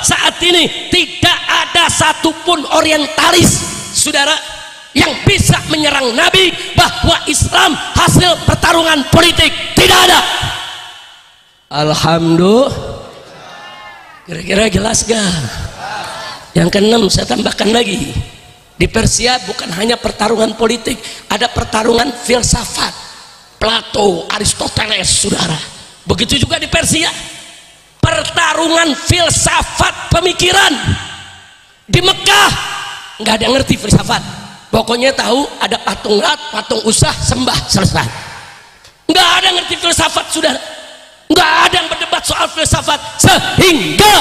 saat ini tidak ada satupun orientalis saudara yang bisa menyerang Nabi bahwa Islam hasil pertarungan politik. Tidak ada. Alhamdulillah. Kira-kira jelas gak? Yang keenam saya tambahkan lagi, di Persia bukan hanya pertarungan politik, ada pertarungan filsafat. Plato, Aristoteles saudara. Begitu juga di Persia, pertarungan filsafat pemikiran. Di Mekah nggak ada yang ngerti filsafat, pokoknya tahu ada patung Lat, patung Usah, sembah, selesai. Nggak ada yang ngerti filsafat saudara, nggak ada yang berdebat soal filsafat, sehingga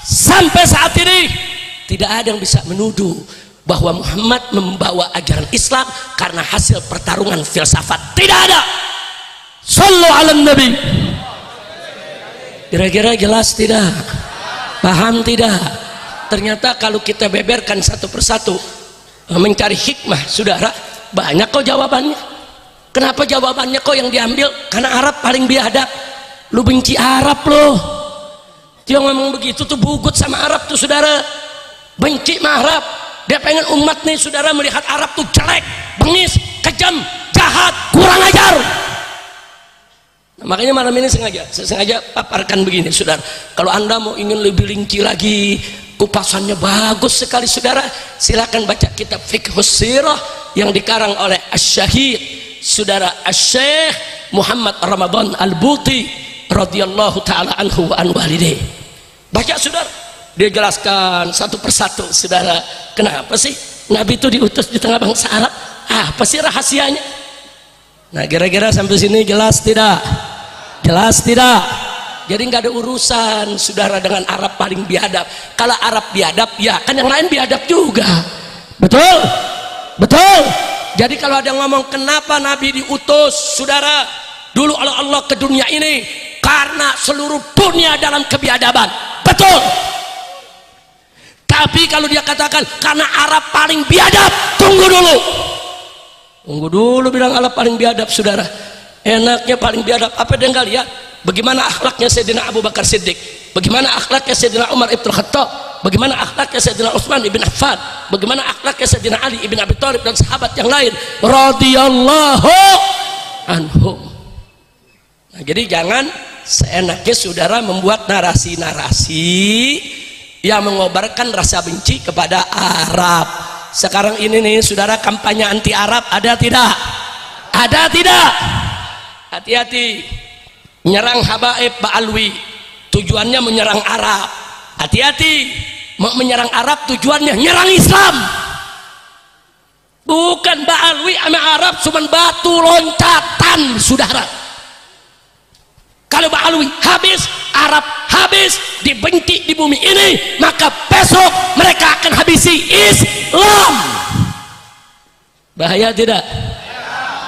sampai saat ini tidak ada yang bisa menuduh bahwa Muhammad membawa ajaran Islam karena hasil pertarungan filsafat. Tidak ada. Sallu ala Nabi. Kira-kira jelas tidak? Paham tidak? Ternyata kalau kita beberkan satu persatu mencari hikmah saudara, banyak kok jawabannya. Kenapa jawabannya kok yang diambil? Karena Arab paling biadab. Lu benci Arab loh. Dia ngomong begitu tuh bugut sama Arab tuh saudara, benci sama Arab. Dia pengen umat nih saudara melihat Arab tuh jelek, bengis, kejam, jahat, kurang ajar. Nah, makanya malam ini saya sengaja paparkan begini saudara. Kalau anda mau ingin lebih rinci lagi, kupasannya bagus sekali saudara, silakan baca kitab Fiqhus Sirah yang dikarang oleh Asy-Syahid saudara Asy-Syaikh Muhammad Ramadan Al-Buti radhiyallahu taala anhu wa an walidayh. Baca saudara, dia jelaskan satu persatu saudara, kenapa sih Nabi itu diutus di tengah bangsa Arab, apa sih rahasianya. Nah kira-kira sampai sini jelas tidak? Jelas tidak? Jadi nggak ada urusan saudara dengan Arab paling biadab. Kalau Arab biadab ya kan yang lain biadab juga, betul? Betul. Jadi kalau ada yang ngomong kenapa Nabi diutus saudara dulu oleh Allah ke dunia ini, karena seluruh dunia dalam kebiadaban, betul. Tapi kalau dia katakan karena Arab paling biadab, tunggu dulu bilang Arab paling biadab saudara. Enaknya paling biadab apa dia nggak lihat bagaimana akhlaknya Sayyidina Abu Bakar Siddiq, bagaimana akhlaknya Sayyidina Umar Ibn Khattab, bagaimana akhlaknya Sayyidina Utsman Ibn Affan, bagaimana akhlaknya Sayyidina Ali Ibn Abi Thalib dan sahabat yang lain radhiyallahu anhum. Nah, jadi jangan seenaknya saudara membuat narasi-narasi yang mengobarkan rasa benci kepada Arab. Sekarang ini nih saudara, kampanye anti Arab ada tidak? Ada tidak? Hati-hati, menyerang Habaib Ba'alwi tujuannya menyerang Arab. Hati-hati, mau menyerang Arab tujuannya nyerang Islam. Bukan Ba'alwi sama Arab cuman batu loncatan saudara. Kalau Ba'alwi habis, Arab habis, dibenci di bumi ini, maka besok mereka akan habisi Islam. Bahaya tidak?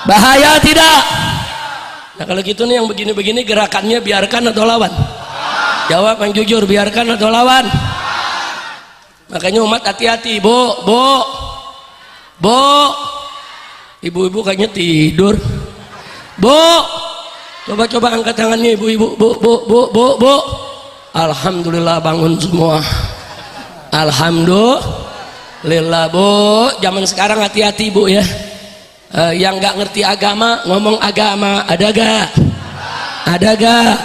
Bahaya tidak? Nah kalau gitu nih yang begini-begini gerakannya biarkan atau lawan? Jawab yang jujur, biarkan atau lawan? Makanya umat hati-hati, bu, ibu-ibu kayaknya tidur. Bu, coba angkat tangannya ibu-ibu, bu. Alhamdulillah bangun semua. Alhamdulillah bu. Zaman sekarang hati-hati bu ya. Yang nggak ngerti agama ngomong agama, ada gak? Ada gak?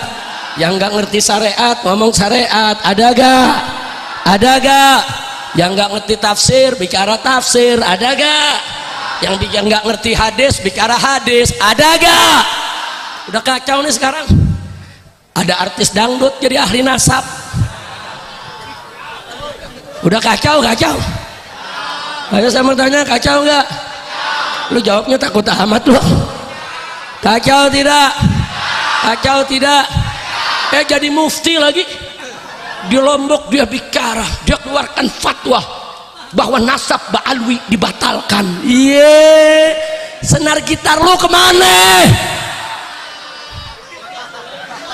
Yang nggak ngerti syariat ngomong syariat, ada gak? Ada gak? Yang nggak ngerti tafsir bicara tafsir, ada gak? Yang nggak ngerti hadis bicara hadis, ada gak? Udah kacau nih sekarang. Ada artis dangdut jadi ahli nasab. Udah kacau. Ayo saya mau tanya, kacau nggak? Lu jawabnya takut amat lu. Kacau tidak? Kacau tidak? Jadi mufti lagi di Lombok, dia bicara, dia keluarkan fatwa bahwa nasab Ba'alwi dibatalkan. Iye, senar gitar lu kemana?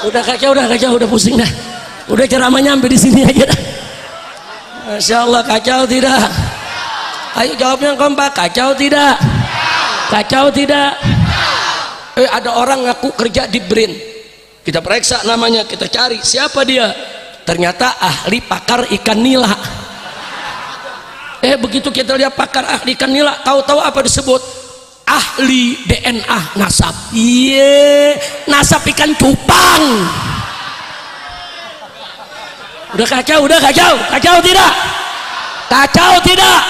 Udah kacau, udah pusing dah. Udah ceramahnya sampai di sini aja dah. Masya Allah, kacau tidak? Ayo jawabnya kompak, kacau tidak? Kacau tidak? Ada orang ngaku kerja di BRIN, kita periksa namanya, kita cari siapa dia. ternyata ahli pakar ikan nila. Begitu kita lihat pakar ahli ikan nila, tahu-tahu apa disebut? Ahli DNA nasab. Nasab ikan cupang. Udah kacau tidak? Kacau tidak?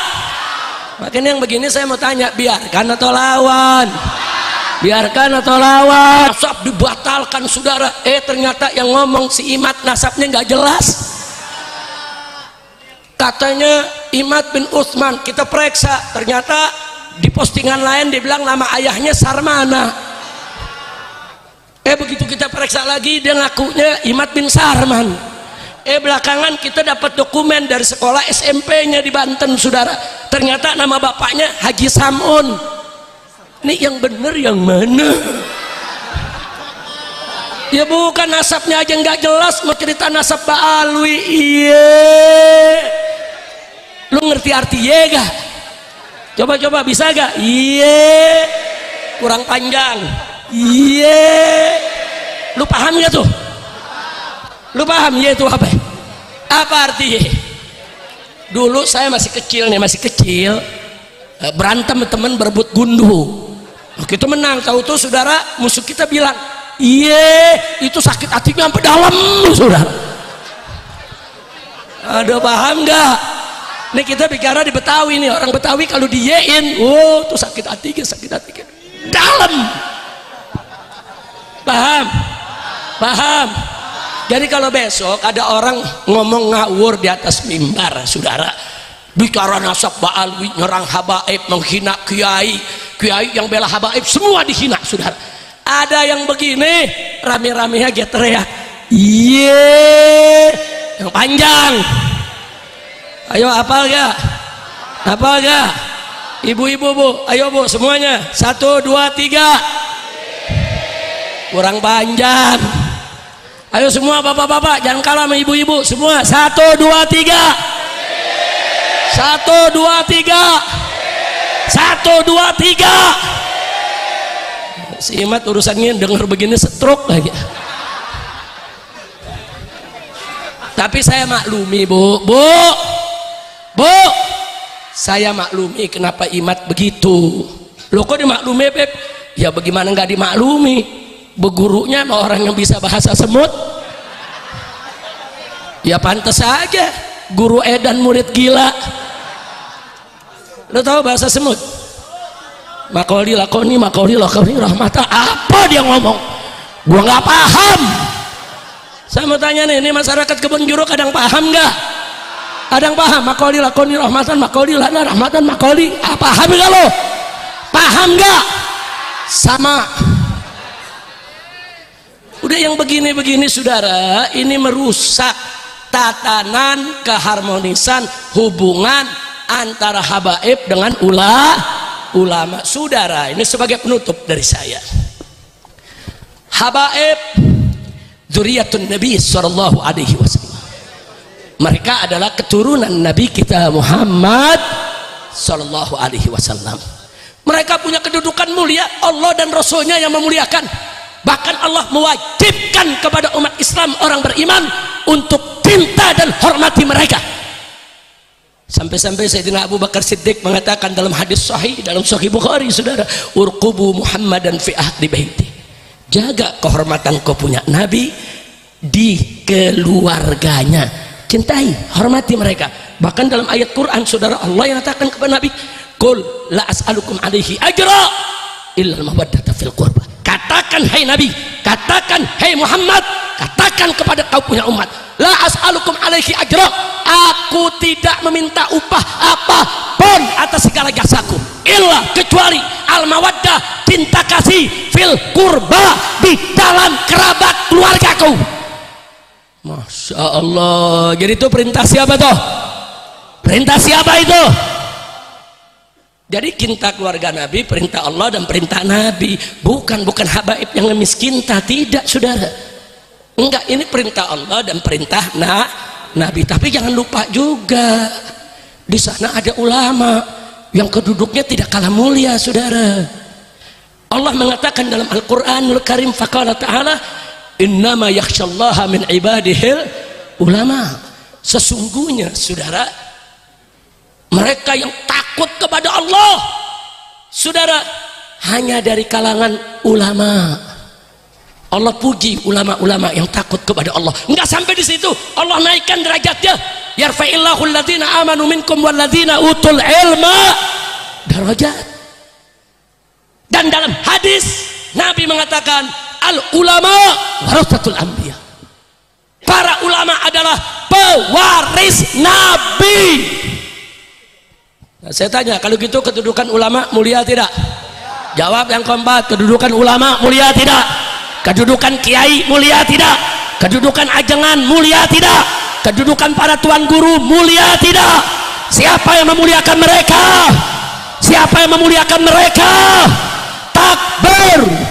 Makanya yang begini saya mau tanya, biarkan atau lawan? Biarkan atau lawan? Nasab dibatalkan saudara. Ternyata yang ngomong si Imad nasabnya nggak jelas. Katanya Imad bin Utsman, kita periksa, ternyata di postingan lain dibilang nama ayahnya Sarmana. Begitu kita periksa lagi dia ngakunya Imad bin Sarman. Belakangan kita dapat dokumen dari sekolah SMP-nya di Banten saudara, ternyata nama bapaknya Haji Samun. Ini yang bener yang mana? Ya bukan, nasabnya aja nggak jelas, mau cerita nasab Ba'alwi. Lu ngerti arti ye gak? Coba bisa gak? Kurang panjang. Lu paham gak tuh? Lu paham ye itu apa? Apa arti ye? Dulu saya masih kecil, berantem teman berebut gundu. Kita menang, tahu tuh saudara, musuh kita bilang, itu sakit hatinya sampai dalam saudara. Ada paham nggak? Ini kita bicara di Betawi nih, orang Betawi kalau diyein, tuh sakit hati dalam. Paham? Jadi kalau besok ada orang ngomong ngawur di atas mimbar saudara, bicara nasab Ba'alwi, nyerang habaib, menghina kiai yang bela habaib, semua dihina saudara. Ada yang begini rame-ramenya dia teriak yang panjang. Ayo hafal gak? Ibu-ibu bu, ayo bu semuanya, 1, 2, 3. Kurang panjang. Ayo semua bapak-bapak, jangan kalah sama ibu-ibu semua. 1, 2, 3. 1, 2, 3. 1, 2, 3. Si Imad urusannya denger begini stroke lagi. Tapi saya maklumi bu, saya maklumi kenapa Imad begitu. Loh kok dimaklumi Beb? Ya bagaimana nggak dimaklumi? Begurunya sama orang yang bisa bahasa semut. Ya pantas saja guru edan murid gila. Lo tahu bahasa semut? Makoli lakoni rahmata. Apa dia ngomong? Gua nggak paham. Saya mau tanya nih, ini masyarakat Kebun Jeruk kadang paham nggak? Kadang paham. Makoli lakoni rahmatan, makoli lana rahmatan, makoli. Paham nggak lo? Paham nggak? Sama. Udah yang begini-begini saudara, ini merusak tatanan keharmonisan hubungan antara habaib dengan ulama saudara. Ini sebagai penutup dari saya. Habaib dzurriyyatun Nabi sallallahu alaihi wasallam. Mereka adalah keturunan Nabi kita Muhammad sallallahu alaihi wasallam. Mereka punya kedudukan mulia, Allah dan Rasulnya yang memuliakan. Bahkan Allah mewajibkan kepada umat Islam orang beriman untuk cinta dan hormati mereka. Sampai-sampai Sayyidina Abu Bakar Siddiq mengatakan dalam hadis sahih dalam Sahih Bukhari saudara, urqubu Muhammadan fi ahli baiti. Jaga kehormatan kau punya Nabi di keluarganya. Cintai, hormati mereka. Bahkan dalam ayat Quran saudara, Allah yang mengatakan kepada Nabi, qul la as'alukum alaihi ajra illa al-mawaddata fil qurba. Katakan hai Nabi, katakan hai Muhammad, katakan kepada kau punya umat, la as'alukum alaihi ajra, aku tidak meminta upah apapun atas segala jasaku, illa kecuali al mawaddah, cinta kasih, fil kurba, di dalam kerabat keluargaku. Masya Allah. Jadi itu perintah siapa toh? Perintah siapa itu? Jadi cinta keluarga Nabi, perintah Allah dan perintah Nabi. Bukan habaib yang ngemis cinta, tidak saudara. Enggak, ini perintah Allah dan perintah Nabi. Tapi jangan lupa juga, di sana ada ulama yang keduduknya tidak kalah mulia saudara. Allah mengatakan dalam Al-Quranul Karim, faqala ta'ala, innama yakhshallaha min ibadihil ulama. Sesungguhnya saudara, mereka yang takut kepada Allah saudara hanya dari kalangan ulama. Allah puji ulama-ulama yang takut kepada Allah. Enggak sampai di situ, Allah naikkan derajatnya. Yarfa'illahu alladhina amanu minkum walladhina utul ilma darajat. Dan dalam hadis Nabi mengatakan al ulama warasatul anbiya. Para ulama adalah pewaris Nabi. Nah, saya tanya, kalau gitu kedudukan ulama mulia tidak? Jawab yang keempat, kedudukan ulama mulia tidak? Kedudukan kiai mulia tidak? Kedudukan ajengan mulia tidak? Kedudukan para tuan guru mulia tidak? Siapa yang memuliakan mereka? Siapa yang memuliakan mereka? Takbir.